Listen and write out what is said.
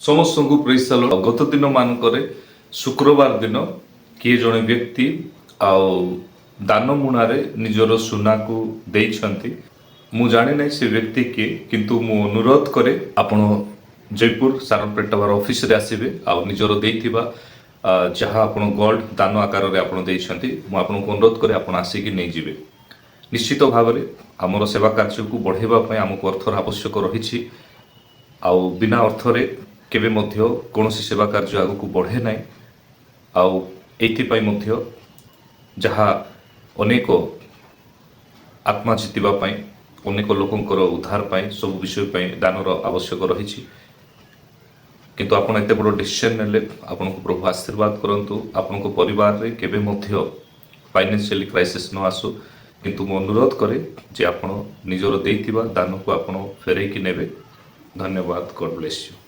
ସମସ୍ତଙ୍କୁ ପ୍ରେଜ ଦ ଲର୍ଡ। ଗତ ଦିନ ମାନଙ୍କରେ ଶୁକ୍ରବାର ଦିନ କିଏ ଜଣେ ବ୍ୟକ୍ତି ଆଉ ଦାନ ମୁଣାରେ ନିଜର ସୁନାକୁ ଦେଇଛନ୍ତି। ମୁଁ ଜାଣି ନାହିଁ ସେ ବ୍ୟକ୍ତି କିଏ, କିନ୍ତୁ ମୁଁ ଅନୁରୋଧ କରେ ଆପଣ ଜୟପୁର ସାରନପେଟ ଟାୱାର ଅଫିସରେ ଆସିବେ ଆଉ ନିଜର ଦେଇଥିବା ଯାହା ଆପଣ ଗୋଲ୍ଡ ଦାନ ଆକାରରେ ଆପଣ ଦେଇଛନ୍ତି, ମୁଁ ଆପଣଙ୍କୁ ଅନୁରୋଧ କରେ ଆପଣ ଆସିକି ନେଇଯିବେ। ନିଶ୍ଚିତ ଭାବରେ ଆମର ସେବା କାର୍ଯ୍ୟକୁ ବଢ଼ାଇବା ପାଇଁ ଆମକୁ ଅର୍ଥର ଆବଶ୍ୟକ ରହିଛି, ଆଉ ବିନା ଅର୍ଥରେ କେବେ ମଧ୍ୟ କୌଣସି ସେବା କାର୍ଯ୍ୟ ଆଗକୁ ବଢ଼େ ନାହିଁ। ଆଉ ଏଇଥିପାଇଁ ମଧ୍ୟ ଯାହା ଅନେକ ଆତ୍ମା ଜିତିବା ପାଇଁ, ଅନେକ ଲୋକଙ୍କର ଉଦ୍ଧାର ପାଇଁ, ସବୁ ବିଷୟ ପାଇଁ ଦାନର ଆବଶ୍ୟକ ରହିଛି। କିନ୍ତୁ ଆପଣ ଏତେ ବଡ଼ ଡିସିସନ୍ ନେଲେ, ଆପଣଙ୍କୁ ପ୍ରଭୁ ଆଶୀର୍ବାଦ କରନ୍ତୁ। ଆପଣଙ୍କ ପରିବାରରେ କେବେ ମଧ୍ୟ ଫାଇନାନ୍ସିଆଲି କ୍ରାଇସିସ୍ ନ ଆସୁ। କିନ୍ତୁ ମୁଁ ଅନୁରୋଧ କରେ ଯେ ଆପଣ ନିଜର ଦେଇଥିବା ଦାନକୁ ଆପଣ ଫେରେଇକି ନେବେ। ଧନ୍ୟବାଦ। ଗଡ୍ ବ୍ଲେସ୍ ୟୁ।